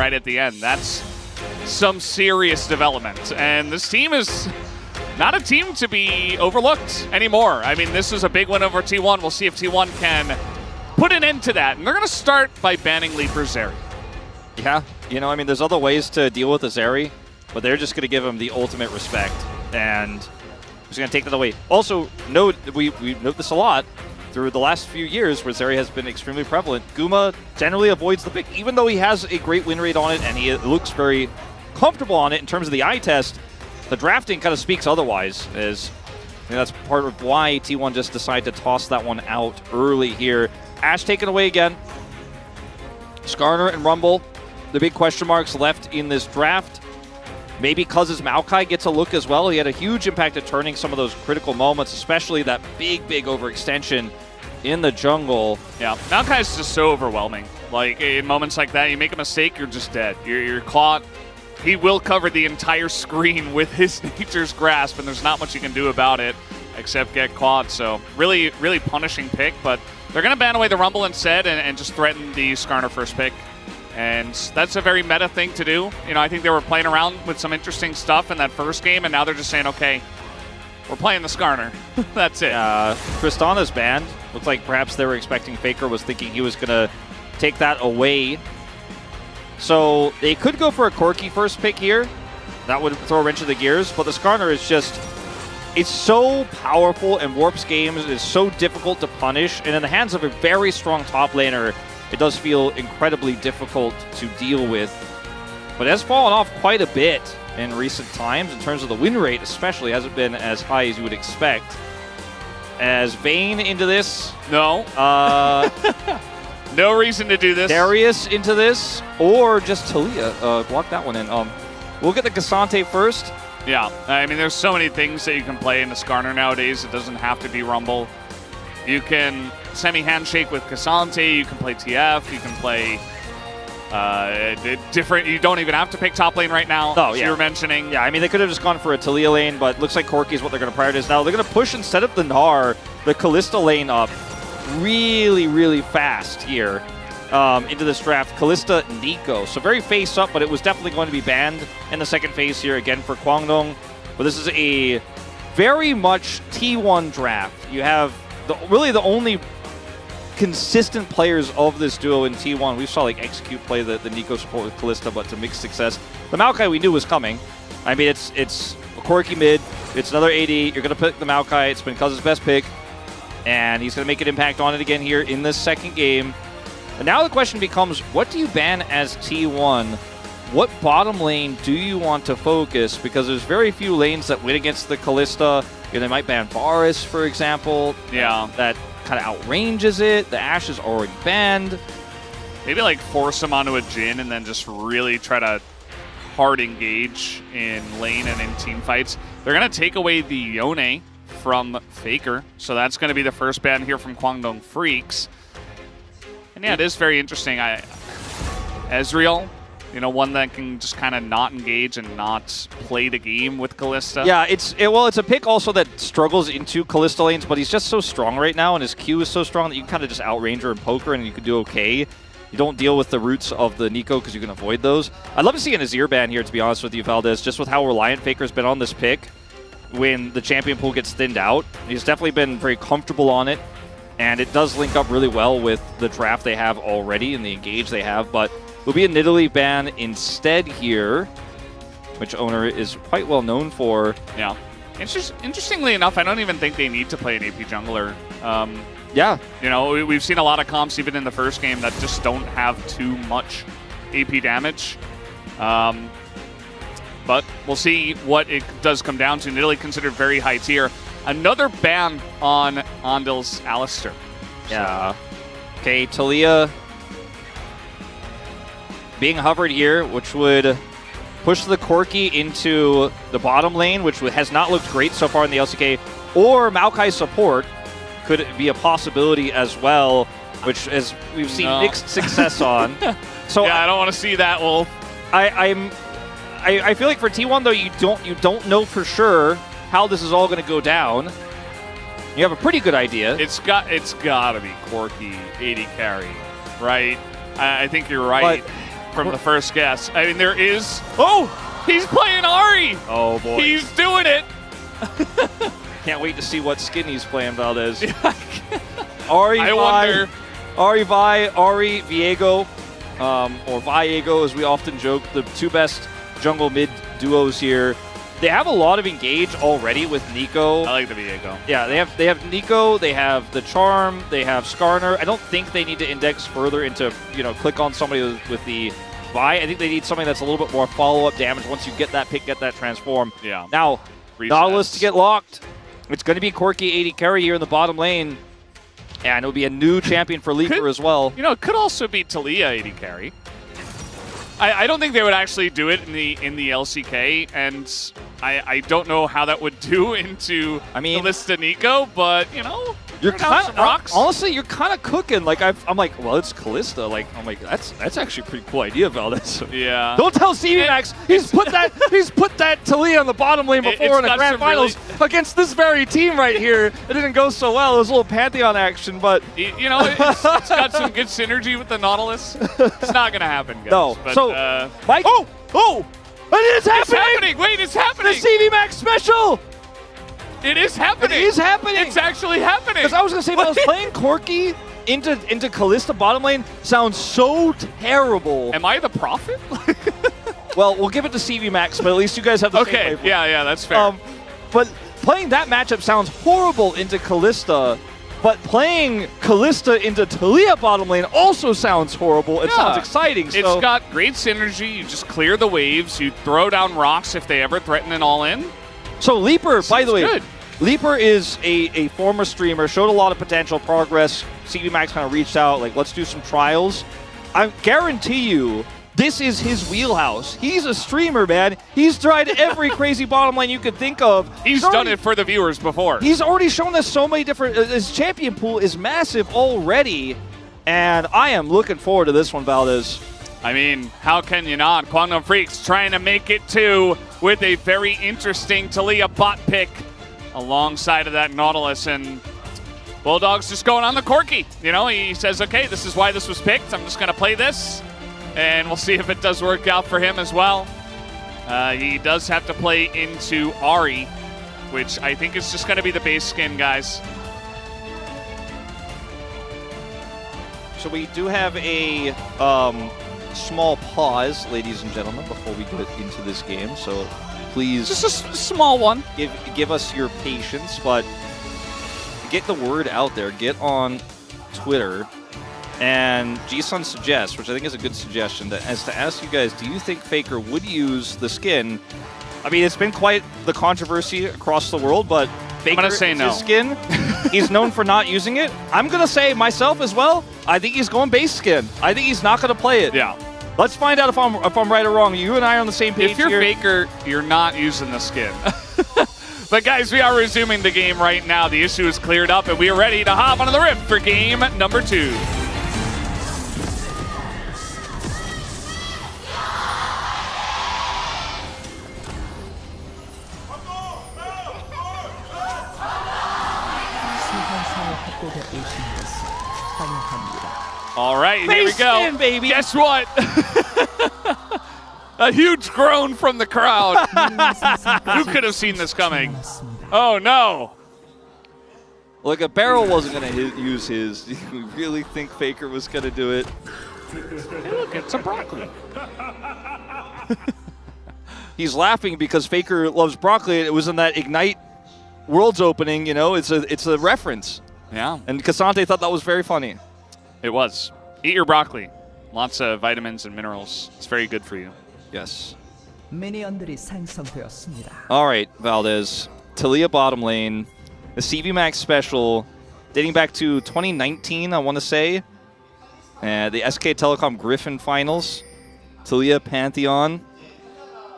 right at the end. That's some serious development. And this team is not a team to be overlooked anymore. I mean, this is a big win over T1. We'll see if T1 can put an end to that. And they're going to start by banning Leaper Zeri. Yeah, you know, I mean, there's other ways to deal with the Zeri, but they're just going to give him the ultimate respect. And just going to take that away. Also, note, we note this a lot through the last few years where Zeri has been extremely prevalent. Guma generally avoids the pick, even though he has a great win rate on it and he looks very comfortable on it in terms of the eye test. The drafting kind of speaks otherwise, as that's part of why T1 just decided to toss that one out early here. Ashe taken away again. Skarner and Rumble, the big question marks left in this draft. Maybe because his Maokai gets a look as well. He had a huge impact at turning some of those critical moments, especially that big overextension in the jungle. Yeah, Maokai is just so overwhelming. Like, in moments like that, you make a mistake, you're just dead. You're caught. He will cover the entire screen with his Nature's Grasp, and there's not much you can do about it except get caught. So really punishing pick, but they're going to ban away the Rumble instead and just threaten the Skarner first pick. And that's a very meta thing to do. You know, I think they were playing around with some interesting stuff in that first game, and now they're just saying, okay, we're playing the Skarner. That's it. Tristana's banned. Looks like perhaps they were expecting Faker was thinking he was going to take that away. So they could go for a Corki first pick here. That would throw a wrench in the gears, but the Skarner is just, it's so powerful and warps games. It's so difficult to punish, and in the hands of a very strong top laner, it does feel incredibly difficult to deal with. But it has fallen off quite a bit in recent times in terms of the win rate, especially hasn't been as high as you would expect. As Vayne into this. No. No reason to do this. Darius into this, or just Talia. Block that one in. We'll get the Cassante first. Yeah, I mean, there's so many things that you can play in the Skarner nowadays. It doesn't have to be Rumble. You can semi-handshake with Cassante, you can play TF, you can play different, you don't even have to pick top lane right now, oh, yeah. You were mentioning. Yeah, I mean, they could have just gone for a Talia lane, but looks like Corki is what they're going to prioritize now. They're going to push, instead of the Gnar, the Kalista lane up really fast here into this draft. Kalista Nico, so very face up, but it was definitely going to be banned in the second phase here again for Kwangdong. But this is a very much T1 draft. You have really the only consistent players of this duo in T1. We saw like Execute play the Nico support with Kalista, but to mixed success. The Maokai we knew was coming. I mean, it's a Corki mid. It's another AD. You're going to pick the Maokai. It's been Cuz's best pick. And he's going to make an impact on it again here in this second game. And now the question becomes, what do you ban as T1? What bottom lane do you want to focus? Because there's very few lanes that win against the Kalista. You know, they might ban Varus, for example. Yeah. That kind of outranges it. The Ashe is already banned. Maybe like force him onto a Jhin and then just really try to hard engage in lane and in team fights. They're going to take away the Yone from Faker. So that's going to be the first ban here from Kwangdong Freaks. And yeah, it is very interesting. Ezreal, you know, one that can just kind of not engage and not play the game with Kalista. Yeah, it's a pick also that struggles into Kalista lanes, but he's just so strong right now, and his Q is so strong that you can kind of just outrange her and poke her, and you can do okay. You don't deal with the roots of the Nico because you can avoid those. I'd love to see an Azir ban here, to be honest with you, Valdez, just with how reliant Faker's been on this pick when the champion pool gets thinned out. He's definitely been very comfortable on it, and it does link up really well with the draft they have already and the engage they have, but will be a Nidalee ban instead here, which Oner is quite well known for. Yeah. Interestingly enough, I don't even think they need to play an AP jungler. Yeah. You know, we've seen a lot of comps even in the first game that just don't have too much AP damage. But we'll see what it does come down to. Nidalee considered very high tier. Another ban on Andal's Alistar. Yeah. Okay, Talia being hovered here, which would push the Corki into the bottom lane, which has not looked great so far in the LCK, or Maokai support could be a possibility as well, which as we've seen mixed success on. So yeah, I don't want to see that, Wolf. I feel like for T1 though, you don't know for sure how this is all going to go down. You have a pretty good idea. It's got to be Corki 80 carry, right? I think you're right. from the first guess. I mean, there is... Oh! He's playing Ahri! Oh, boy. He's doing it! Can't wait to see what skin he's playing, Valdez. Ahri, I wonder... Ahri Vi, Ahri Viego, or Viego as we often joke, the two best jungle mid duos here. They have a lot of engage already with Nico. I like the Viego. Yeah, they have Nico, they have the Charm, they have Skarner. I don't think they need to index further into, click on somebody with the Vi. I think they need something that's a little bit more follow-up damage once you get that pick, get that transform. Yeah. Now, Nautilus to get locked. It's going to be Corki AD carry here in the bottom lane. And it'll be a new champion for Leaper as well. It could also be Talia AD carry. I don't think they would actually do it in the LCK, and I don't know how that would do into Kalista Nico, but you're kind of rocks. Honestly, you're kind of cooking. Like I'm like, well, it's Kalista. Like I'm like, that's actually a pretty cool idea, Valdez. Yeah. Don't tell CV Max. He's put that Talia on the bottom lane before in the grand finals against this very team right here. It didn't go so well. It was a little Pantheon action, but it's got some good synergy with the Nautilus. It's not gonna happen, guys. No. But, so Mike. Oh! It is happening! It's happening! Wait, it's happening! The CV Max special! It is happening! It is happening! It's actually happening! Because I was going to say, if I was playing Corki into Kalista bottom lane, sounds so terrible. Am I the prophet? Well, we'll give it to CV Max, but at least you guys have the same Okay, yeah, that's fair. But playing that matchup sounds horrible into Kalista, but playing Kalista into Talia bottom lane also sounds horrible. It sounds exciting. It's got great synergy. You just clear the waves. You throw down rocks if they ever threaten an all-in. So Leaper, by the way, good. Leaper is a former streamer, showed a lot of potential progress. CV Max kind of reached out, like, let's do some trials. I guarantee you, this is his wheelhouse. He's a streamer, man. He's tried every crazy bottom lane you could think of. He's done it for the viewers before. He's already shown us so many different... His champion pool is massive already, and I am looking forward to this one, Valdez. I mean, how can you not? Quantum Freaks trying to make it too with a very interesting Talia bot pick alongside of that Nautilus, and Bulldog's just going on the Corki. He says, okay, this is why this was picked. I'm just going to play this. And we'll see if it does work out for him as well. He does have to play into Ahri, which I think is just going to be the base skin, guys. So we do have a small pause, ladies and gentlemen, before we get into this game. So please... Just a small one. Give us your patience, but get the word out there. Get on Twitter. And G-Sun suggests, which I think is a good suggestion, to ask you guys, do you think Faker would use the skin? I mean, it's been quite the controversy across the world, but Faker, I'm gonna say no. His skin. He's known for not using it. I'm going to say myself as well, I think he's going base skin. I think he's not going to play it. Yeah. Let's find out if I'm right or wrong. You and I are on the same page here. If you're Faker, you're not using the skin. But guys, we are resuming the game right now. The issue is cleared up, and we are ready to hop onto the rift for game number 2. All right, here we go. Skin, baby. Guess what? A huge groan from the crowd. Who could have seen this coming? Oh, no. Look, if Barrel wasn't going to use his, do you really think Faker was going to do it? Hey, look, it's a broccoli. He's laughing because Faker loves broccoli. It was in that Ignite Worlds opening, it's a reference. Yeah. And Cassante thought that was very funny. It was. Eat your broccoli. Lots of vitamins and minerals. It's very good for you. Yes. 미니언들이 생성되었습니다. All right, Valdez. Talia bottom lane. The CV Max special dating back to 2019, I want to say. The SK Telecom Griffin finals. Talia Pantheon.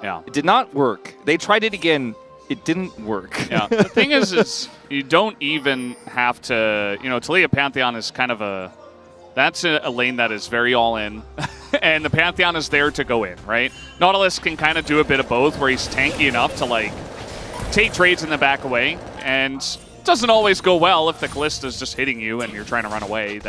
Yeah. It did not work. They tried it again. It didn't work. Yeah. The thing is you don't even have to, Talia Pantheon is kind of that's a lane that is very all in. And the Pantheon is there to go in, right? Nautilus can kind of do a bit of both, where he's tanky enough to, take trades in the back away. And doesn't always go well if the Kallista's just hitting you and you're trying to run away.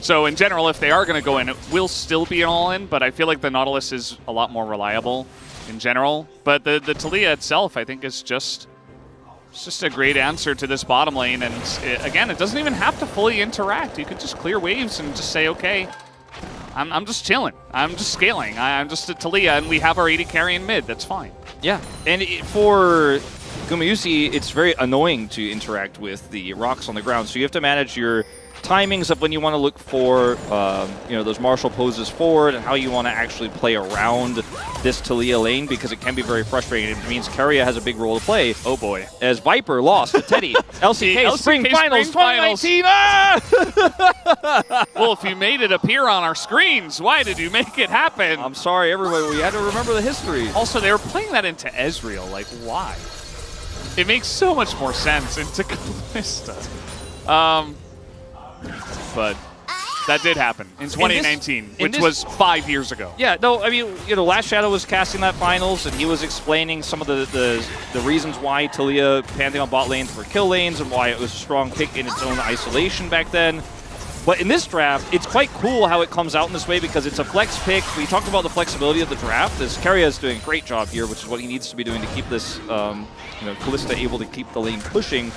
So in general, if they are going to go in, it will still be an all-in, but I feel like the Nautilus is a lot more reliable in general. But the Taliyah itself, I think, is just a great answer to this bottom lane. And again, it doesn't even have to fully interact. You could just clear waves and just say, okay, I'm just chilling. I'm just scaling. I'm just a Taliyah, and we have our AD carry in mid. That's fine. Yeah, and for Gumayusi, it's very annoying to interact with the rocks on the ground. So you have to manage your timings of when you want to look for, those martial poses forward and how you want to actually play around this Taliyah lane, because it can be very frustrating. It means Keria has a big role to play. Oh boy. As Viper lost to Teddy. LCK Spring Finals 2019! Well, if you made it appear on our screens, why did you make it happen? I'm sorry, everybody. We had to remember the history. Also, they were playing that into Ezreal. Like, why? It makes so much more sense into Kalista. But that did happen in 2019, which was 5 years ago. Yeah, no, I mean, Last Shadow was casting that finals, and he was explaining some of the reasons why Taliyah Pantheon bot lanes were kill lanes and why it was a strong pick in its own isolation back then. But in this draft, it's quite cool how it comes out in this way, because it's a flex pick. We talked about the flexibility of the draft. As Keria is doing a great job here, which is what he needs to be doing to keep this, Kalista able to keep the lane pushing.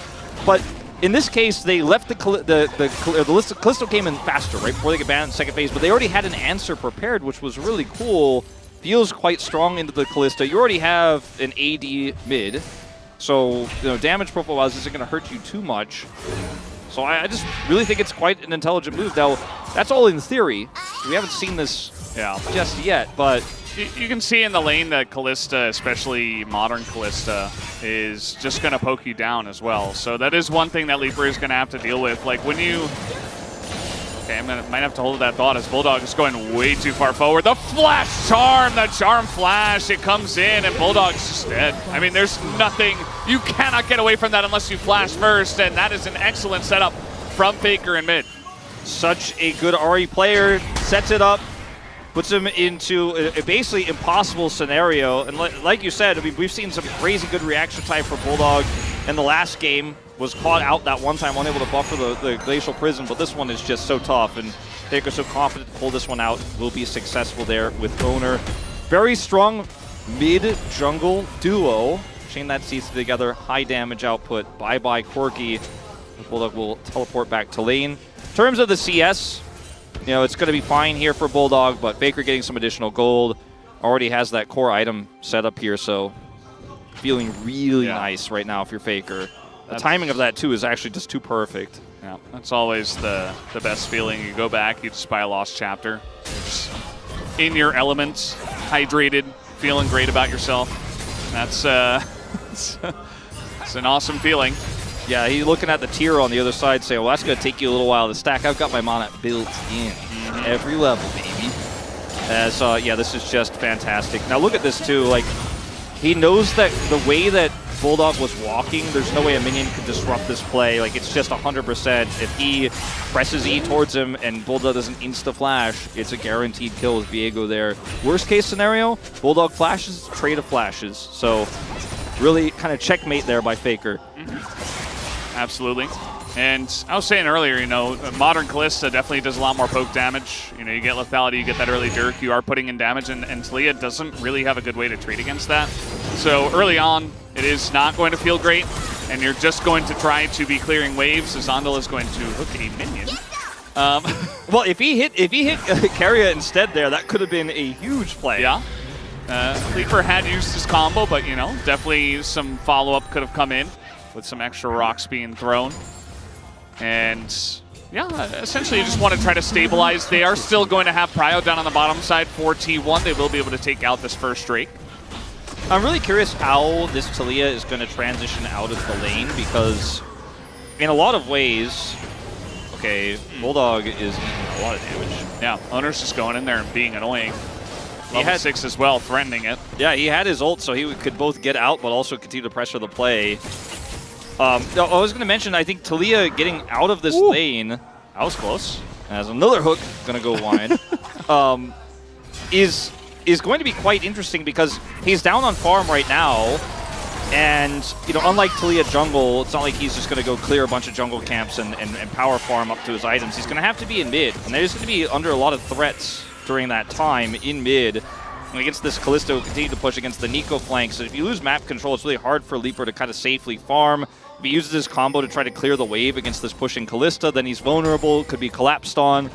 But in this case, they left the Kalista came in faster, right, before they could ban it in second phase, but they already had an answer prepared, which was really cool. Feels quite strong into the Kalista. You already have an AD mid, so damage profile-wise isn't going to hurt you too much. So I just really think it's quite an intelligent move. Now, that's all in theory. We haven't seen this just yet, but you can see in the lane that Kalista, especially modern Kalista, is just going to poke you down as well. So that is one thing that Leaper is going to have to deal with. Like when you... Okay, might have to hold that thought as Bulldog is going way too far forward. The flash charm, the charm flash, it comes in and Bulldog's just dead. I mean, there's nothing, you cannot get away from that unless you flash first, and that is an excellent setup from Faker in mid. Such a good RE player, sets it up, puts him into a basically impossible scenario. And like you said, I mean, we've seen some crazy good reaction time for Bulldog in the last game. Was caught out that one time, unable to buffer the Glacial Prison, but this one is just so tough, and Faker's so confident to pull this one out. Will be successful there with Oner. Very strong mid-jungle duo. Chain that sees together, high damage output. Bye-bye Corki. Bulldog will teleport back to lane. In terms of the CS, it's going to be fine here for Bulldog, but Faker getting some additional gold. Already has that core item set up here, so feeling really nice right now if you're Faker. The timing of that, too, is actually just too perfect. Yeah, that's always the best feeling. You go back, you just buy a lost chapter. You're just in your elements, hydrated, feeling great about yourself. That's it's an awesome feeling. Yeah, he's looking at the tier on the other side saying, well, that's going to take you a little while to stack. I've got my mana built in every level, baby. So, yeah, this is just fantastic. Now, look at this, too. Like, he knows that the way that Bulldog was walking, there's no way a minion could disrupt this play. Like, it's just 100%. If he presses E towards him and Bulldog doesn't insta-flash, it's a guaranteed kill with Viego there. Worst case scenario, Bulldog flashes, trade of flashes. So, really kind of checkmate there by Faker. Absolutely. And I was saying earlier, modern Kalista definitely does a lot more poke damage. You get lethality, you get that early jerk, you are putting in damage, and Taliyah doesn't really have a good way to trade against that. So early on, it is not going to feel great, and you're just going to try to be clearing waves as Zondal is going to hook a minion. Well, if he hit Keria instead there, that could have been a huge play. Yeah. Leaper had used his combo, but, definitely some follow-up could have come in with some extra rocks being thrown. And yeah, essentially you just want to try to stabilize. They are still going to have Prio down on the bottom side for T1. They will be able to take out this first Drake. I'm really curious how this Taliyah is going to transition out of the lane, because in a lot of ways, okay, Bulldog is eating a lot of damage. Yeah, Oner's just going in there and being annoying. Level 6 as well, threatening it. Yeah, he had his ult, so he could both get out but also continue to pressure the play. I was going to mention, I think Taliyah getting out of this lane, that was close, as another hook going to go wide, is going to be quite interesting, because he's down on farm right now, And, you know, unlike Taliyah jungle, it's not like he's just going to go clear a bunch of jungle camps and power farm up to his items. He's going to have to be in mid, and there's going to be under a lot of threats during that time in mid. And against this Kalista, continue to push against the Nico flank. So if you lose map control, it's really hard for Leaper to kind of safely farm. If he uses his combo to try to clear the wave against this pushing Kalista, then he's vulnerable, could be collapsed on.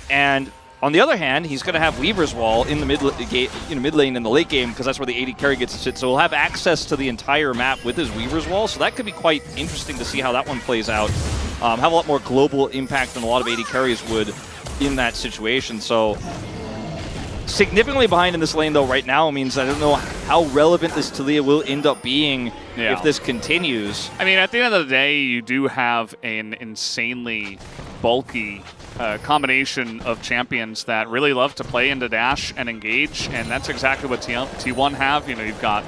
And on the other hand, he's going to have Weaver's Wall in the mid lane in the late game, because that's where the AD carry gets to sit. So he'll have access to the entire map with his Weaver's Wall. So that could be quite interesting to see how that one plays out. Have a lot more global impact than a lot of AD carries would in that situation. So significantly behind in this lane, though, right now means I don't know how relevant this Taliyah will end up being if this continues. I mean, at the end of the day, you do have an insanely bulky combination of champions that really love to play into dash and engage, and that's exactly what T1 have. You know, you've got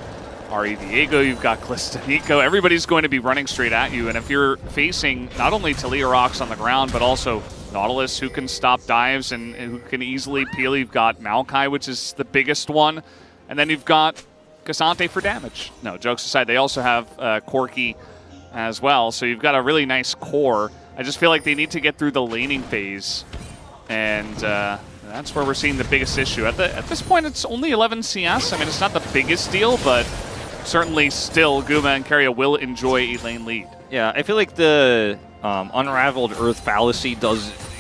Ari Diego, you've got Kalista Nico. Everybody's going to be running straight at you, and if you're facing not only Taliyah rocks on the ground, but also Nautilus, who can stop dives and who can easily peel. You've got Maokai, which is the biggest one. And then you've got Cassante for damage. No, jokes aside, they also have Corki as well. So you've got a really nice core. I just feel like they need to get through the laning phase. And that's where we're seeing the biggest issue. At this point, it's only 11 CS. I mean, it's not the biggest deal, but certainly still Guma and Keria will enjoy a lane lead. Yeah, I feel like the unraveled Earth fallacy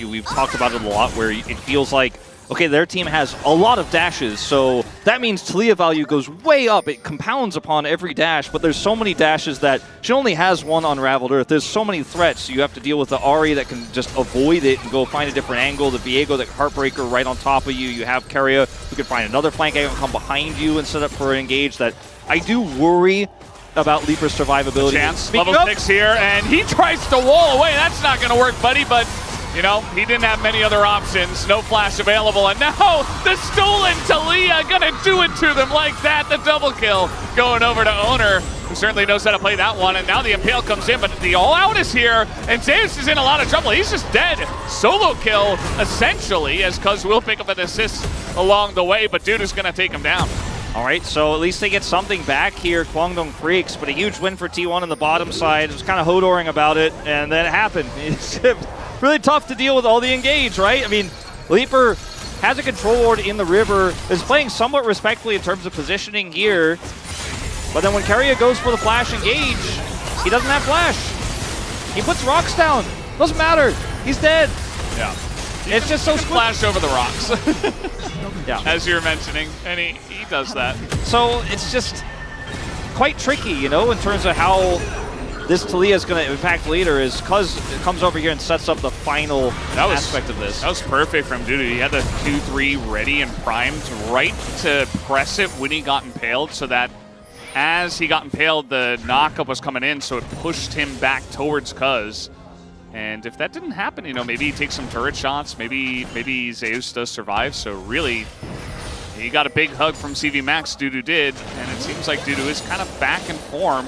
we've talked about it a lot, where it feels like, okay, their team has a lot of dashes, so that means Taliyah value goes way up. It compounds upon every dash, but there's so many dashes that she only has one unraveled Earth. There's so many threats. You have to deal with the Ari that can just avoid it and go find a different angle, the Viego that Heartbreaker right on top of you. You have Keria who can find another flank angle and come behind you and set up for an engage. That I do worry about Leaper's survivability. Chance, level 6 here, and he tries to wall away. That's not going to work, buddy, but, you know, he didn't have many other options. No flash available, and now the stolen Taliyah going to do it to them like that. The double kill going over to Oner, who certainly knows how to play that one, and now the Impale comes in, but the all-out is here, and Zeus is in a lot of trouble. He's just dead. Solo kill, essentially, as Cuz will pick up an assist along the way, but dude is going to take him down. All right, so at least they get something back here, Kwangdong Freaks, but a huge win for T1 on the bottom side. It was kind of hodoring about it, and then it happened. It's really tough to deal with all the engage, right? I mean, Leaper has a control ward in the river, is playing somewhat respectfully in terms of positioning here, but then when Keria goes for the flash engage, he doesn't have flash. He puts rocks down. Doesn't matter. He's dead. Yeah. It's just so flash over the rocks. Yeah, as you're mentioning, and he does that. So it's just quite tricky, you know, in terms of how this Taliyah is going to impact later, is Cuz comes over here and sets up the final aspect of this. That was perfect from Dudu. He had the 2-3 ready and primed right to press it when he got impaled, so that as he got impaled, the knockup was coming in, so it pushed him back towards Cuz. And if that didn't happen, you know, maybe he takes some turret shots, maybe Zeus does survive. So really, he got a big hug from CV Max, Dudu did, and it seems like Dudu is kind of back in form,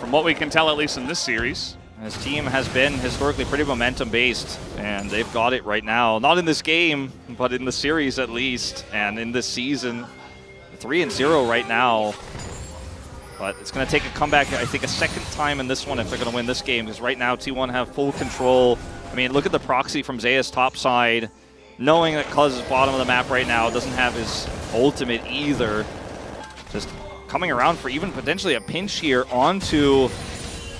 from what we can tell, at least in this series. His team has been historically pretty momentum-based, and they've got it right now. Not in this game, but in the series at least, and in this season. 3-0 right now. But it's going to take a comeback, I think, a second time in this one if they're going to win this game, because right now T1 have full control. I mean, look at the proxy from Zeus top side, knowing that Cuz is bottom of the map right now, doesn't have his ultimate either. Just coming around for even potentially a pinch here onto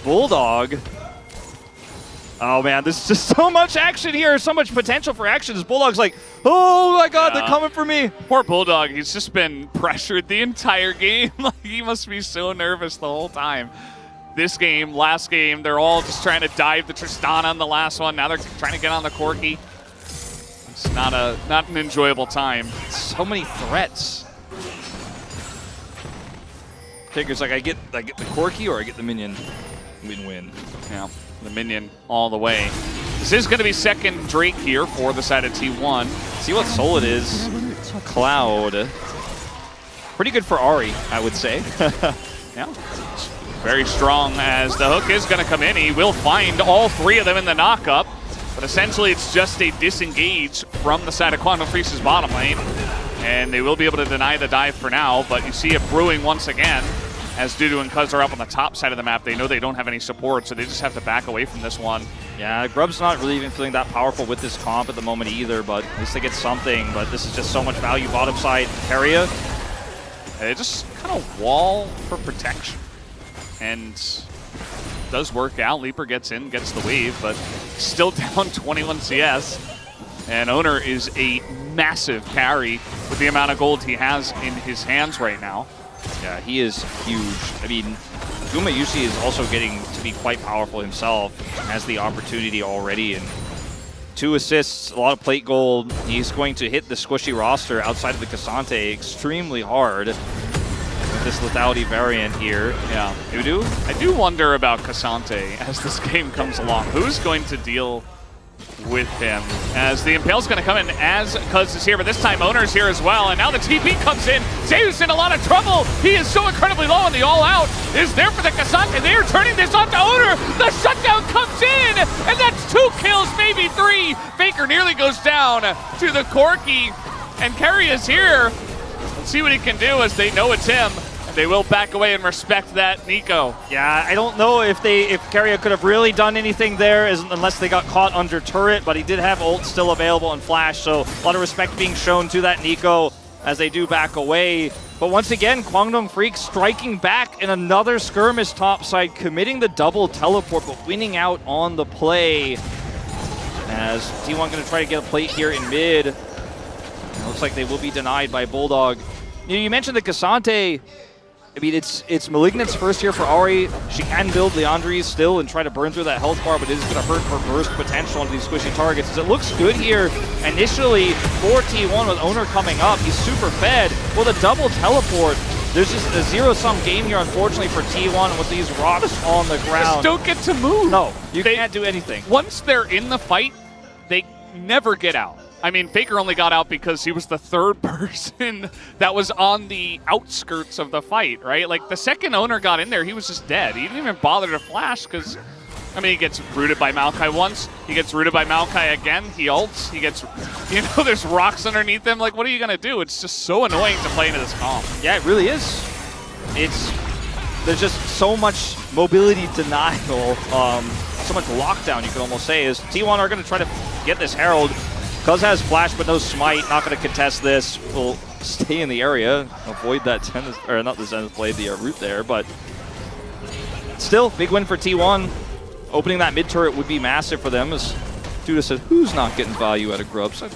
Bulldog. Oh man, there's just so much action here, so much potential for action. This Bulldog's like, oh my god, they're coming for me. Poor Bulldog, he's just been pressured the entire game. Like, he must be so nervous the whole time. This game, last game, they're all just trying to dive the Tristana on the last one. Now they're trying to get on the Corki. It's not an enjoyable time. So many threats. Figures like I get the Corki or I get the minion. Win-win. Yeah. The minion all the way. This is going to be second Drake here for the side of T1. See what soul it is. Cloud. Pretty good for Ari, I would say. Yeah. Very strong as the hook is going to come in. He will find all three of them in the knockup. But essentially, it's just a disengage from the side of Quantum Freaks' bottom lane. And they will be able to deny the dive for now. But you see it brewing once again. as Dudu and Cuz are up on the top side of the map. They know they don't have any support, so they just have to back away from this one. Yeah, Grub's not really even feeling that powerful with this comp at the moment either, but at least they get something. But this is just so much value bottom side. Keria. They just kind of wall for protection. And does work out. Leaper gets in, gets the wave, but still down 21 CS. And Oner is a massive carry with the amount of gold he has in his hands right now. Yeah, he is huge. I mean, Gumayusi is also getting to be quite powerful himself. Has the opportunity already, and 2 assists, a lot of plate gold. He's going to hit the squishy roster outside of the Cassante extremely hard with this lethality variant here. Yeah, Dudu. I do wonder about Cassante as this game comes along. Who's going to deal with him, as the Impale's going to come in as Cuz is here, but this time Oner's here as well, and now the TP comes in. Zeus in a lot of trouble. He is so incredibly low, and the all-out is there for the Cassante. They are turning this on to Oner. The shutdown comes in, and that's 2 kills, maybe 3. Faker nearly goes down to the Corki, and Keria is here. Let's see what he can do, as they know it's him. They will back away and respect that, Nico. Yeah, I don't know if Keria could have really done anything there unless they got caught under turret, but he did have ult still available and flash, so a lot of respect being shown to that Nico as they do back away. But once again, Kwangdong Freak striking back in another skirmish topside, committing the double teleport, but winning out on the play. As T1 going to try to get a plate here in mid. It looks like they will be denied by Bulldog. You mentioned the Cassante. I mean, it's Malignant's first year for Ahri. She can build Leandri's still and try to burn through that health bar, but it is going to hurt her burst potential on these squishy targets. As it looks good here initially for T1 with Oner coming up. He's super fed. Well, the double teleport, there's just a zero-sum game here, unfortunately, for T1 with these rocks on the ground. Just don't get to move. No, you can't do anything. Once they're in the fight, they never get out. I mean, Faker only got out because he was the 3rd person that was on the outskirts of the fight, right? Like, the second Oner got in there, he was just dead. He didn't even bother to flash because, I mean, he gets rooted by Maokai once. He gets rooted by Maokai again. He ults. He gets, you know, there's rocks underneath him. Like, what are you going to do? It's just so annoying to play into this comp. Yeah, it really is. There's just so much mobility denial, so much lockdown, you could almost say, as T1 are going to try to get this Herald. Cuz has flash but no smite, not going to contest this. Will stay in the area, avoid that Zenith, or not the Zenith Blade, the root there, but still, big win for T1. Opening that mid turret would be massive for them, as Duda said, who's not getting value out of Grubs? I'm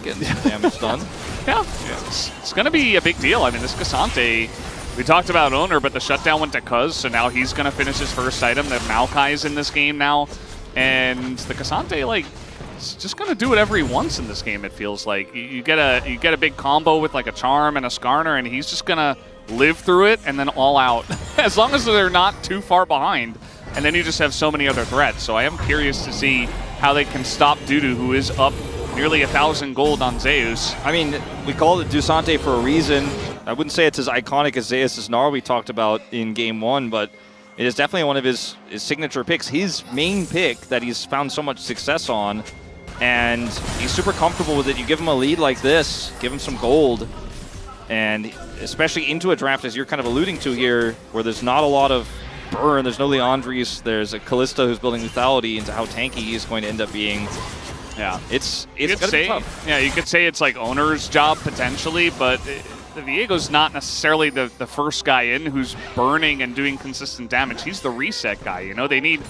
getting some damage done. Yeah, it's going to be a big deal. I mean, this Cassante, we talked about Oner, but the shutdown went to Cuz, so now he's going to finish his first item. The Maokai's in this game now, and the Cassante, like, it's just gonna do whatever he wants in this game. It feels like you get a big combo with like a charm and a Skarner, and he's just gonna live through it and then all out, as long as they're not too far behind. And then you just have so many other threats. So I am curious to see how they can stop Dudu, who is up nearly 1,000 gold on Zeus. I mean, we call it Dusante for a reason. I wouldn't say it's as iconic as Zeus' Gnar we talked about in Game 1, but it is definitely one of his signature picks, his main pick that he's found so much success on. And he's super comfortable with it. You give him a lead like this, give him some gold, and especially into a draft, as you're kind of alluding to here, where there's not a lot of burn, there's no Leandris, there's a Kalista who's building lethality into how tanky he's going to end up being. Yeah, it's gonna be tough. Yeah, you could say it's like Oner's job potentially, but the Viego's not necessarily the first guy in who's burning and doing consistent damage. He's the reset guy. You know, they need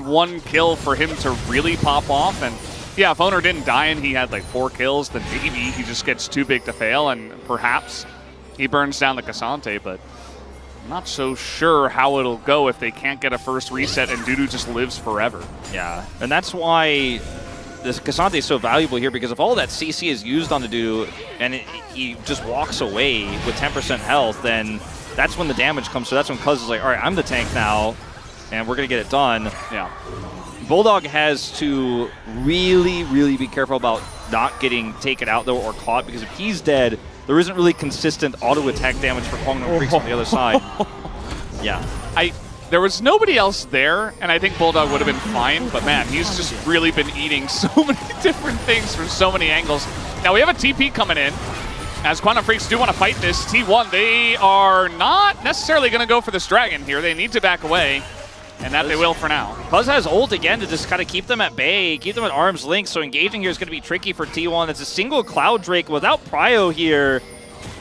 1 kill for him to really pop off. And yeah, if Oner didn't die and he had like 4 kills, then maybe he just gets too big to fail, and perhaps he burns down the Cassante, but I'm not so sure how it'll go if they can't get a first reset and Dudu just lives forever. Yeah, and that's why this Cassante is so valuable here, because if all that CC is used on the Dudu and he just walks away with 10% health, then that's when the damage comes. So that's when Cuz is like, all right, I'm the tank now, and we're going to get it done. Yeah. Bulldog has to really, really be careful about not getting taken out, though, or caught, because if he's dead, there isn't really consistent auto-attack damage for Kwangdong Freaks on the other side. Yeah. There was nobody else there, and I think Bulldog would have been fine, but man, he's just really been eating so many different things from so many angles. Now we have a TP coming in. as Quantum Freaks do want to fight this T1, they are not necessarily going to go for this dragon here. They need to back away, and that they will for now. Buzz has ult again to just kind of keep them at bay, keep them at arm's length, so engaging here is going to be tricky for T1. It's a single Cloud Drake without Prio here.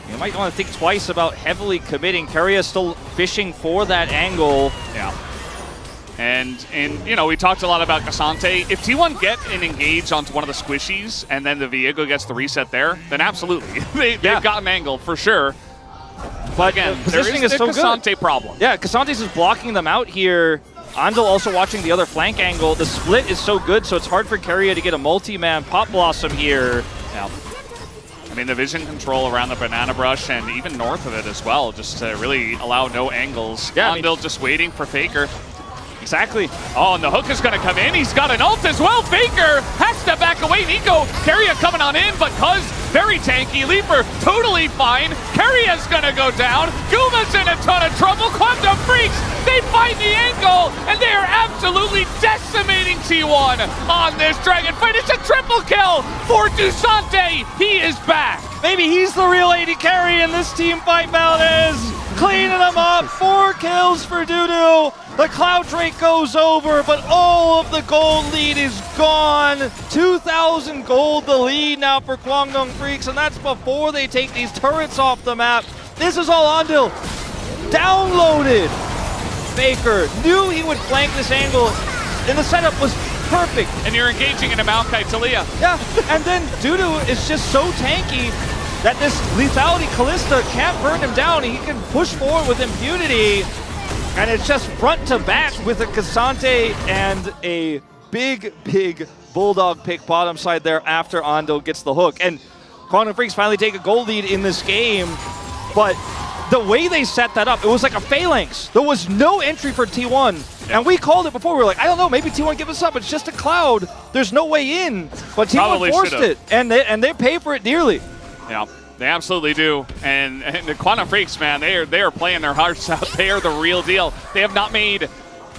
You might want to think twice about heavily committing. Keria still fishing for that angle. Yeah. And you know, we talked a lot about Cassante. If T1 get an engage onto one of the squishies and then the Viego gets the reset there, then absolutely. They've got an angle for sure. But again, positioning there is so the Cassante good. problem. Yeah, Cassante's just blocking them out here. Andal also watching the other flank angle. The split is so good, so it's hard for Keria to get a multi-man Pop Blossom here. Yeah. I mean, the vision control around the banana brush and even north of it as well, just to really allow no angles. Yeah, Andal just waiting for Faker. Exactly. Oh, and the hook is going to come in. He's got an ult as well. Faker has to back away. Nico, Keria coming on in, but Cuz very tanky. Leaper totally fine. Keria's going to go down. Guma's in a ton of trouble. Quantum Freaks, they find the angle, and they are absolutely decimating T1 on this dragon fight. It's a triple kill for Dusante. He is back. Maybe he's the real AD carry in this team fight, Valdez. Cleaning them up. 4 kills for Dudu. The Cloud Drake goes over, but all of the gold lead is gone. 2,000 gold the lead now for Kwangdong Freaks, and that's before they take these turrets off the map. This is all Andal. Downloaded. Faker knew he would flank this angle, and the setup was perfect. And you're engaging in a Maokai Talia. Yeah, and then Dudu is just so tanky that this lethality Kalista can't burn him down. He can push forward with impunity. And it's just front to back with a Cassante and a big, big Bulldog pick bottom side there after Andal gets the hook. And Quantum Freaks finally take a goal lead in this game, but the way they set that up, it was like a phalanx. There was no entry for T1. And we called it before. We were like, I don't know, maybe T1 give us up. It's just a cloud. There's no way in. But T1 Probably forced it, and they pay for it dearly. Yeah. They absolutely do, and the Quantum Freaks, man, they are playing their hearts out. They are the real deal. They have not made,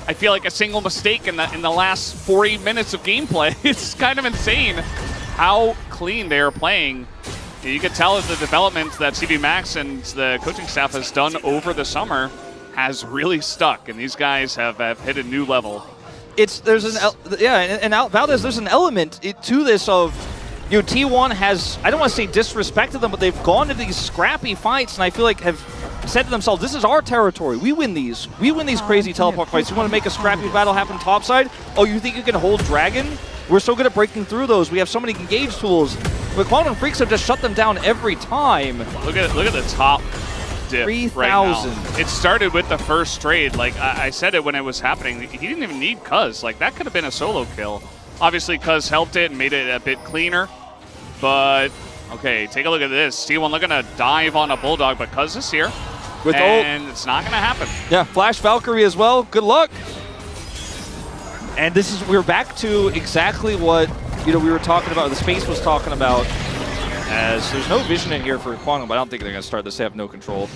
I feel like, a single mistake in the last 40 minutes of gameplay. It's kind of insane how clean they are playing. You can tell that the development that CV Max and the coaching staff has done over the summer has really stuck, and these guys have hit a new level. There's Valdez, there's an element to this of, you know, T1 has, I don't want to say disrespected them, but they've gone to these scrappy fights, and I feel like have said to themselves, this is our territory. We win these. We win these crazy teleport fights. You want to make a scrappy battle happen topside? Oh, you think you can hold Dragon? We're so good at breaking through those. We have so many engage tools. But Quantum Freaks have just shut them down every time. Look at the top dip 3,000. right now. It started with the first trade. Like I said it when it was happening. He didn't even need Cuz. Like that could have been a solo kill. Obviously, Cuz helped it and made it a bit cleaner. But, okay, take a look at this. T1 looking to dive on a Bulldog, but Cuz is here. And it's not going to happen. Yeah, Flash Valkyrie as well. Good luck. And we're back to exactly what, you know, we were talking about, the space was talking about, as there's no vision in here for Quantum, but I don't think they're going to start this. They have no control.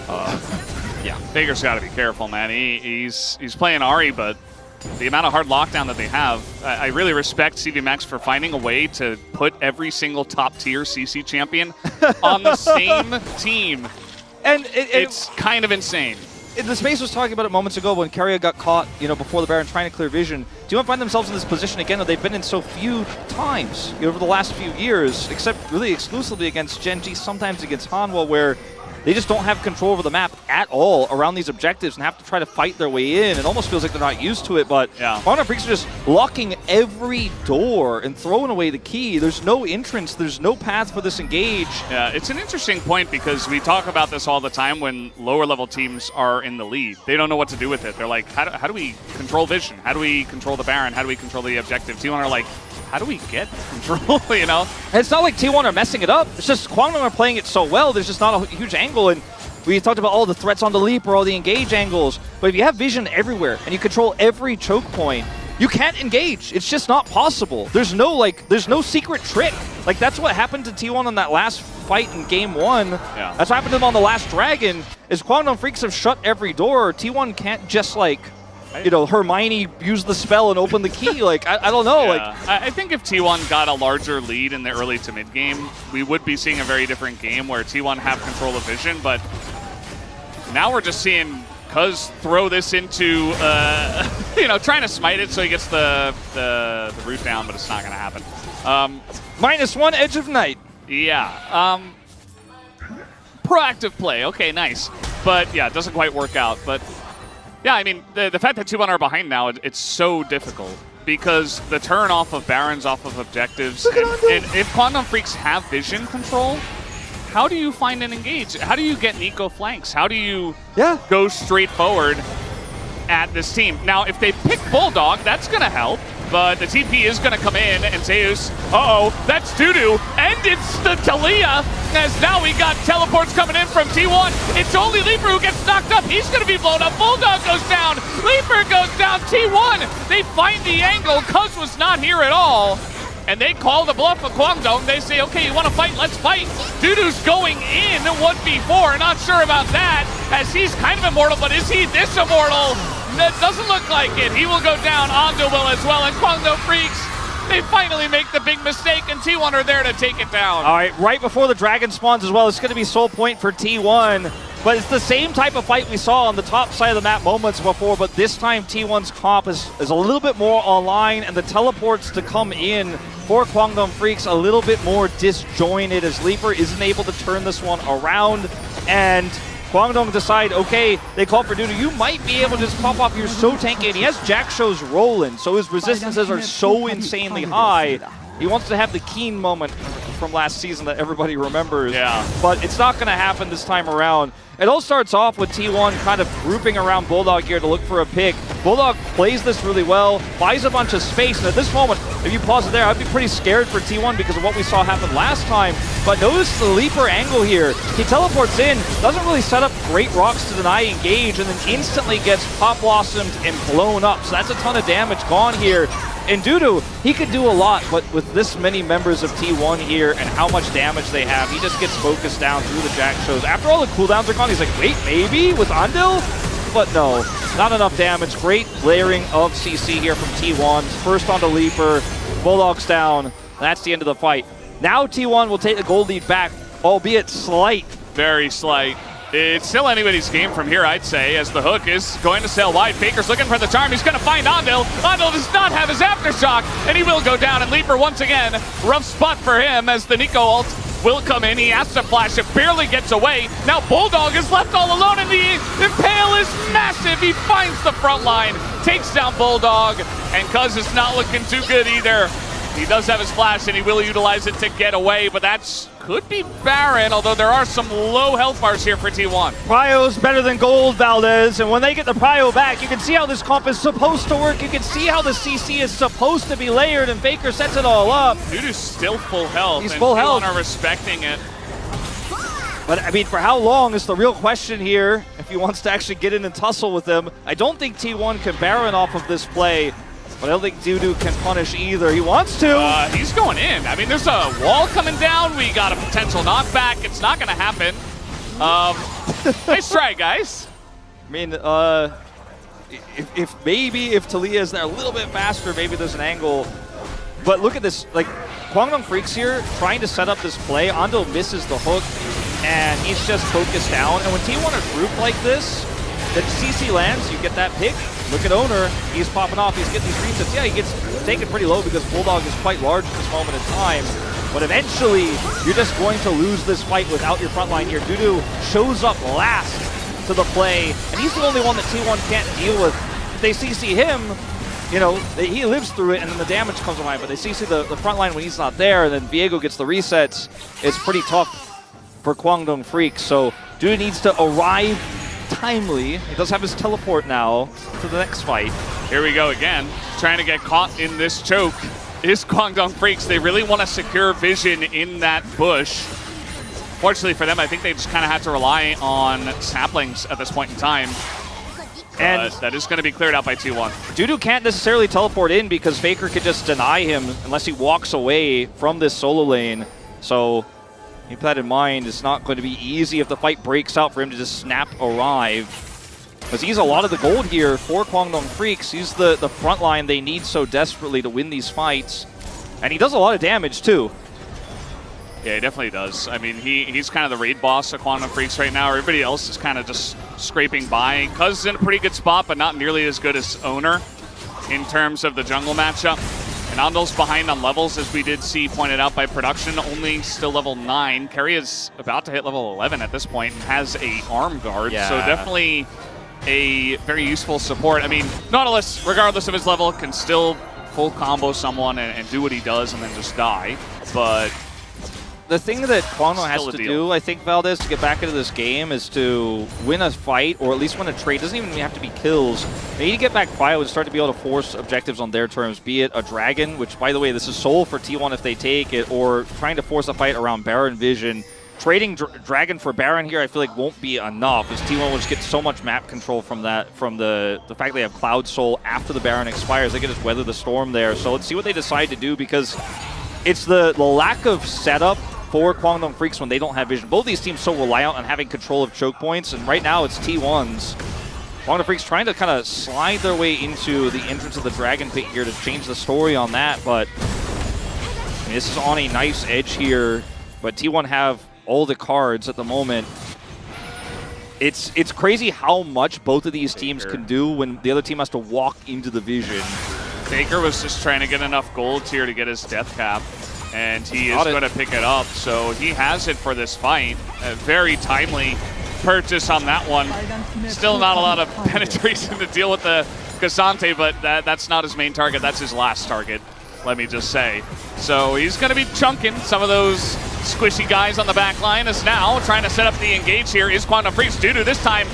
Yeah, Baker's got to be careful, man. He's playing Ahri, but the amount of hard lockdown that they have, I really respect CV Max for finding a way to put every single top-tier CC champion on the same team. And it's kind of insane. The space was talking about it moments ago when Keria got caught, you know, before the Baron trying to clear vision. Do you want to find themselves in this position again that they've been in so few times, you know, over the last few years, except really exclusively against Genji, sometimes against Hanwha, where they just don't have control over the map at all around these objectives and have to try to fight their way in. It almost feels like they're not used to it, but Quantum Freaks are just locking every door and throwing away the key. There's no entrance. There's no path for this engage. Yeah, it's an interesting point because we talk about this all the time when lower-level teams are in the lead. They don't know what to do with it. They're like, how do we control vision? How do we control the Baron? How do we control the objective? T1 are like, how do we get control, you know? And it's not like T1 are messing it up. It's just Quantum are playing it so well, there's just not a huge angle. And we talked about all the threats on the leap or all the engage angles. But if you have vision everywhere and you control every choke point, you can't engage. It's just not possible. There's no secret trick. Like, that's what happened to T1 on that last fight in Game 1. Yeah. That's what happened to them on the last Dragon, is Quantum Freaks have shut every door. T1 can't just, like, you know, Hermione used the spell and opened the key. Like, I don't know. Yeah. Like, I think if T1 got a larger lead in the early to mid game, we would be seeing a very different game where T1 have control of vision. But now we're just seeing Cuz throw this into, you know, trying to smite it so he gets the root down, but it's not going to happen. -1 Edge of Night. Yeah. Proactive play. Okay, nice. But yeah, it doesn't quite work out. But yeah, I mean, the fact that T1 are behind now, it's so difficult because the turn off of Barons, off of objectives, and if Quantum Freaks have vision control, how do you find and engage? How do you get Nico flanks? How do you go straight forward at this team? Now, if they pick Bulldog, that's going to help. But the TP is going to come in, and Zeus, that's doo-doo, and it's the Talia, as now we got teleports coming in from T1. It's only Leaper who gets knocked up. He's going to be blown up. Bulldog goes down. Leaper goes down. T1, they find the angle. Cuz was not here at all. And they call the bluff of Kwangdong. They say, okay, you want to fight? Let's fight. Doo-doo's going in 1v4. Not sure about that, as he's kind of immortal, but is he this immortal? That doesn't look like it. He will go down. Ando will as well. And Kwangdong Freaks, they finally make the big mistake, and T1 are there to take it down. All right, right before the dragon spawns as well, it's going to be soul point for T1. But it's the same type of fight we saw on the top side of the map moments before, but this time T1's comp is a little bit more online, and the teleports to come in for Kwangdong Freaks a little bit more disjointed, as Leaper isn't able to turn this one around. And Kwangdong decide, okay, they call for Dudu. You might be able to just pop off your so tanky, and he has Jack Show's rolling, so his resistances are so insanely high. He wants to have the Keen moment from last season that everybody remembers. Yeah. But it's not going to happen this time around. It all starts off with T1 kind of grouping around Bulldog here to look for a pick. Bulldog plays this really well, buys a bunch of space, and at this moment, if you pause it there, I'd be pretty scared for T1 because of what we saw happen last time. But notice the Leaper angle here. He teleports in, doesn't really set up great rocks to deny engage, and then instantly gets pop blossomed and blown up. So that's a ton of damage gone here. And Dudu, he could do a lot, but with this many members of T1 here and how much damage they have, he just gets focused down through the Jack Shows. After all the cooldowns are gone, he's like, wait, maybe with Andil? But no, not enough damage. Great layering of CC here from T1. First onto Leaper, Bulldog's down. That's the end of the fight. Now T1 will take the gold lead back, albeit slight. Very slight. It's still anybody's game from here, I'd say, as the hook is going to sail wide. Faker's looking for the charm. He's going to find Andil. Andil does not have his aftershock, and he will go down. And Leaper, once again, rough spot for him as the Nico ult will come in. He has to flash it, barely gets away. Now Bulldog is left all alone, and the Impale is massive. He finds the front line, takes down Bulldog, and Cuz is not looking too good either. He does have his flash, and he will utilize it to get away, but that's could be Baron, although there are some low health bars here for T1. Prio's better than gold, Valdez, and when they get the Prio back, you can see how this comp is supposed to work. You can see how the CC is supposed to be layered, and Faker sets it all up. Dudu's still full health. He's full health. T1 are respecting it. But, I mean, for how long is the real question here, if he wants to actually get in and tussle with them. I don't think T1 can Baron off of this play, but I don't think Dudu can punish either. He wants to. He's going in. I mean, there's a wall coming down. We got a potential knockback. It's not going to happen. Nice try, guys. I mean, if Talia is there a little bit faster, maybe there's an angle. But look at this. Like, Kwangdong Freaks here trying to set up this play. Ando misses the hook, and he's just focused down. And when T1 are grouped like this, the CC lands, you get that pick. Look at Oner, he's popping off, he's getting these resets. Yeah, he gets taken pretty low because Bulldog is quite large at this moment in time. But eventually, you're just going to lose this fight without your front line here. Dudu shows up last to the play, and he's the only one that T1 can't deal with. If they CC him, you know, he lives through it, and then the damage comes online. But they CC the front line when he's not there, and then Viego gets the resets. It's pretty tough for Kwangdong Freaks. So Dudu needs to arrive timely. He does have his teleport now to the next fight. Here we go again. Trying to get caught in this choke is Kwangdong Freaks. They really want to secure vision in that bush. Fortunately for them, I think they just kind of have to rely on saplings at this point in time. And that is going to be cleared out by T1. Dudu can't necessarily teleport in because Faker could just deny him unless he walks away from this solo lane. So keep that in mind. It's not going to be easy if the fight breaks out for him to just snap arrive. Because he's a lot of the gold here for Kwangdong Freaks. He's the front line they need so desperately to win these fights. And he does a lot of damage, too. Yeah, he definitely does. I mean, he's kind of the raid boss of Kwangdong Freaks right now. Everybody else is kind of just scraping by. Cuz is in a pretty good spot, but not nearly as good as Oner in terms of the jungle matchup. And Andal's behind on levels, as we did see pointed out by production, only still level 9. Keria's about to hit level 11 at this point and has a arm guard, so definitely a very useful support. I mean, Nautilus, regardless of his level, can still full combo someone and do what he does and then just die, but the thing that Kwangdong has to do, I think, Valdez, to get back into this game is to win a fight or at least win a trade. It doesn't even have to be kills. They need to get back quiet and start to be able to force objectives on their terms, be it a Dragon, which, by the way, this is Soul for T1 if they take it, or trying to force a fight around Baron Vision. Trading Dragon for Baron here, I feel like won't be enough, as T1 will just get so much map control from that, from the fact they have Cloud Soul after the Baron expires. They can just weather the storm there. So let's see what they decide to do, because it's the lack of setup for Kwangdong Freaks when they don't have vision. Both these teams so reliant on having control of choke points, and right now it's T1's. Kwangdong Freaks trying to kind of slide their way into the entrance of the Dragon Pit here to change the story on that, but I mean, this is on a nice edge here, but T1 have all the cards at the moment. It's crazy how much both of these teams can do when the other team has to walk into the vision. Faker was just trying to get enough gold here to get his death cap, and he is going to pick it up, so he has it for this fight. A very timely purchase on that one. Still not a lot of penetration to deal with the Cassante, but that's not his main target. That's his last target, let me just say. So he's going to be chunking some of those squishy guys on the back line. As now trying to set up the engage here is Kwangdong Freaks. Dudu this time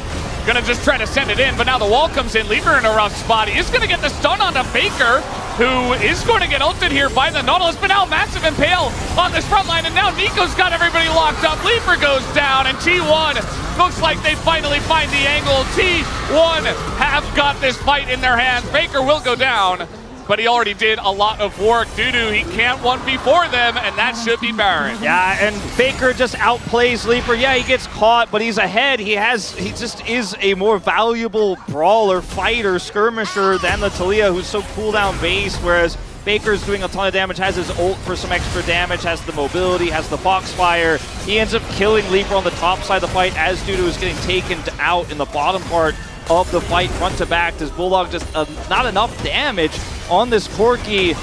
gonna just try to send it in, but now the wall comes in. Leaper in a rough spot. He is gonna get the stun onto Faker, who is going to get ulted here by the Nautilus, but now massive impale on this front line, and now Nico's got everybody locked up. Leaper goes down, and T1 looks like they finally find the angle. T1 have got this fight in their hands. Faker will go down, but he already did a lot of work. Dudu, he can't 1v4 them, and that should be Baron. Yeah, and Faker just outplays Leaper. Yeah, he gets caught, but he's ahead. He just is a more valuable brawler, fighter, skirmisher than the Taliyah, who's so cooldown based, whereas Faker's doing a ton of damage, has his ult for some extra damage, has the mobility, has the Foxfire. He ends up killing Leaper on the top side of the fight as Dudu is getting taken out in the bottom part of the fight, front to back. Does Bulldog just not enough damage on this Corki,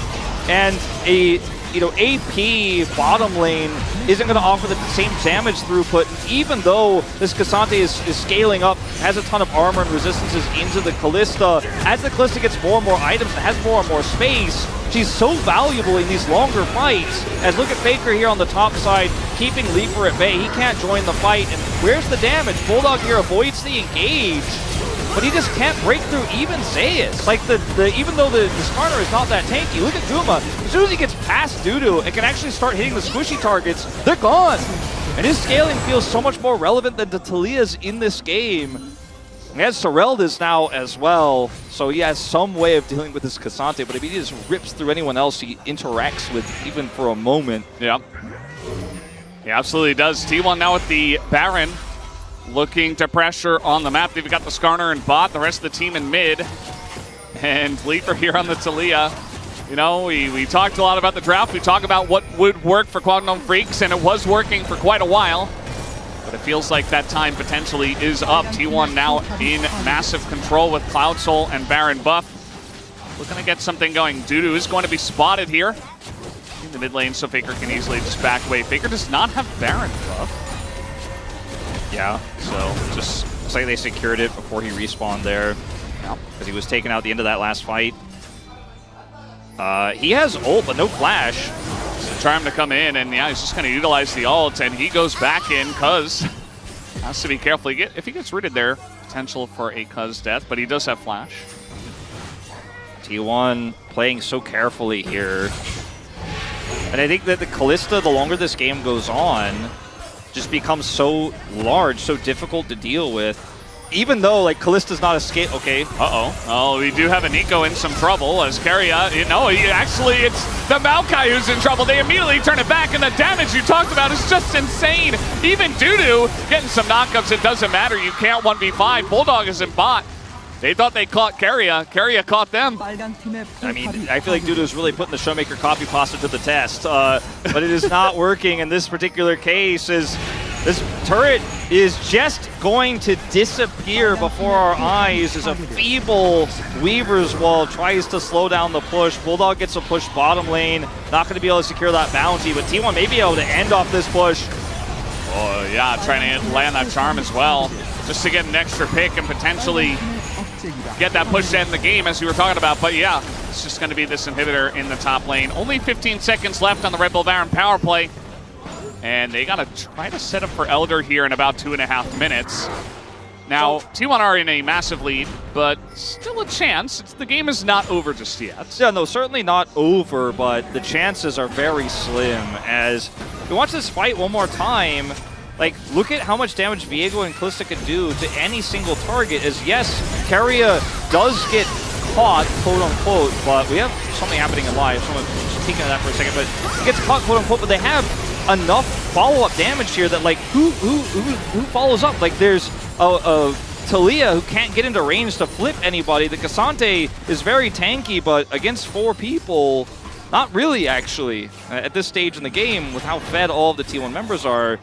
and a AP bottom lane isn't going to offer the same damage throughput, even though this Cassante is scaling up, has a ton of armor and resistances into the Kalista. As the Kalista gets more and more items and has more and more space, she's so valuable in these longer fights. As look at Faker here on the top side, keeping Leaper at bay. He can't join the fight, and where's the damage? Bulldog here avoids the engage, but he just can't break through even Zeus. Like, even though the starter is not that tanky, look at Guma. As soon as he gets past Dudu and can actually start hitting the squishy targets, they're gone. And his scaling feels so much more relevant than the Taliyah's in this game. And he has Sorelda's now as well, so he has some way of dealing with this Cassante, but if he just rips through anyone else he interacts with, even for a moment. Yeah. He absolutely does. T1 now with the Baron, looking to pressure on the map. They've got the Skarner and bot, the rest of the team in mid. And Leaper here on the Taliyah. You know, we talked a lot about the draft. We talked about what would work for Kwangdong Freaks, and it was working for quite a while. But it feels like that time potentially is up. T1 now in massive control with Cloud Soul and Baron buff. Looking to get something going. Dudu is going to be spotted here in the mid lane, so Faker can easily just back away. Faker does not have Baron buff. Yeah, so just looks like they secured it before he respawned there, because he was taken out at the end of that last fight. He has ult, but no flash. So try him to come in, and yeah, he's just going to utilize the ult, and he goes back in, Cuz has to be careful. If he gets rooted there, potential for a Cuz death, but he does have flash. T1 playing so carefully here. And I think that the Kalista, the longer this game goes on, just becomes so large, so difficult to deal with. even though like Kalista's not escape. Okay. Oh, we do have a Nico in some trouble as Keria. Actually, it's the Maokai who's in trouble. They immediately turn it back, and the damage you talked about is just insane. Even Dudu getting some knockups, it doesn't matter. You can't 1v5. Bulldog is in bot. They thought they caught Keria. Keria caught them. I mean, I feel like Dudu's really putting the Showmaker copy pasta to the test, but it is not working in this particular case. This turret is just going to disappear before our eyes as a feeble Weaver's Wall tries to slow down the push. Bulldog gets a push bottom lane, not going to be able to secure that bounty, but T1 may be able to end off this push. Oh, yeah, trying to land that charm as well, just to get an extra pick and potentially get that push to end the game, as you were talking about. But yeah, it's just going to be this inhibitor in the top lane. Only 15 seconds left on the Red Bull Baron power play. And they got to try to set up for Elder here in about 2.5 minutes. Now, T1 are in a massive lead, but still a chance. The game is not over just yet. Yeah, no, certainly not over, but the chances are very slim. As we watch this fight one more time, like, look at how much damage Viego and Kalista can do to any single target. As yes, Keria does get caught, quote unquote, but we have something happening in live. Someone just taking that for a second, but he gets caught, quote unquote, but they have enough follow-up damage here that, like, who follows up? Like, there's a Talia who can't get into range to flip anybody. The Cassante is very tanky, but against 4 people, not really, actually. At this stage in the game, with how fed all of the T1 members are,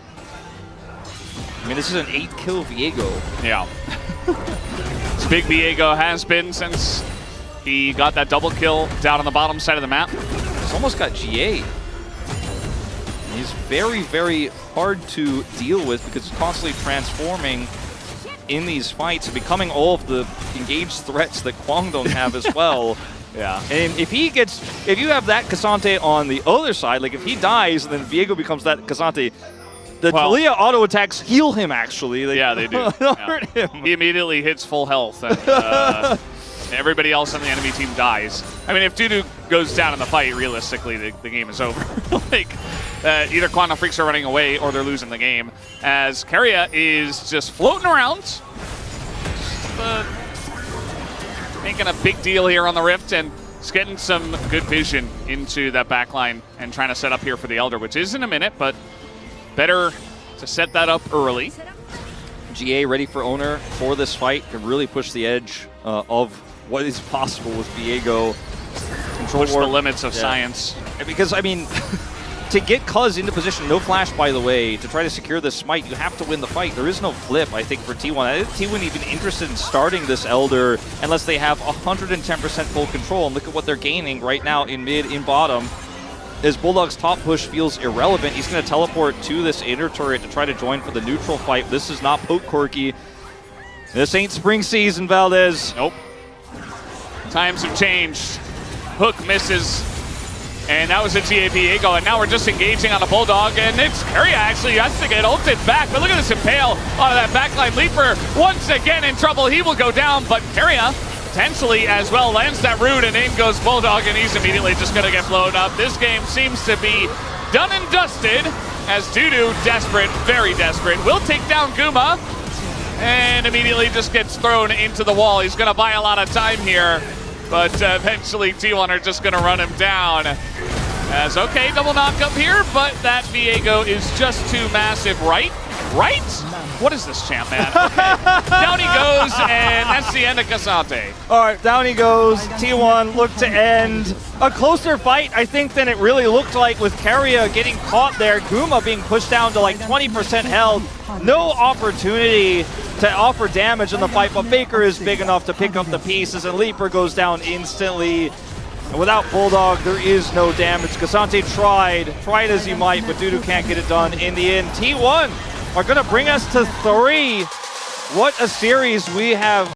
I mean, this is an 8-kill Viego. Yeah. It's big Viego has been since he got that double kill down on the bottom side of the map. He's almost got GA. He's very, very hard to deal with because he's constantly transforming in these fights and becoming all of the engaged threats that Kwangdong have as well. Yeah. And if you have that Cassante on the other side, like if he dies, then Viego becomes that Cassante. The Talia auto attacks heal him, actually. Yeah, they do. Hurt him. He immediately hits full health, and everybody else on the enemy team dies. I mean, if Dudu goes down in the fight, realistically, the game is over. Like, either Quantum Freaks are running away or they're losing the game. As Keria is just floating around, just, making a big deal here on the Rift, and just getting some good vision into that backline and trying to set up here for the Elder, which is in a minute, but better to set that up early. GA ready for Oner for this fight, can really push the edge of what is possible with Viego. Push the limits of science. Because, I mean, to get Cuz into position, no flash, by the way, to try to secure this smite, you have to win the fight. There is no flip, I think, for T1. I think T1 even interested in starting this Elder unless they have 110% full control. And look at what they're gaining right now in mid, in bottom. As Bulldog's top push feels irrelevant, he's going to teleport to this inner turret to try to join for the neutral fight. This is not Poke Corky. This ain't spring season, Valdez. Nope. Times have changed. Hook misses. And that was a GA Viego, and now we're just engaging on a Bulldog, and it's Keria actually has to get ulted back, but look at this Impale on that backline. Leaper once again in trouble. He will go down, but Keria potentially as well lands that root, and in goes Bulldog, and he's immediately just going to get blown up. This game seems to be done and dusted as Dudu, desperate, very desperate, will take down Guma, and immediately just gets thrown into the wall. He's going to buy a lot of time here, but eventually T1 are just going to run him down. As, okay, double knock up here, but that Viego is just too massive, right? Right? What is this champ, man? Okay. Down he goes, and that's the end of Cassante. All right, down he goes. T1 look to end a closer fight, I think, than it really looked like, with Keria getting caught there. Guma being pushed down to like 20% health. No opportunity to offer damage in the fight, but Faker is big enough to pick up the pieces, and Leaper goes down instantly. And without Bulldog, there is no damage. Cassante tried as he might, but Dudu can't get it done in the end. T1 are going to bring us to 3. What a series we have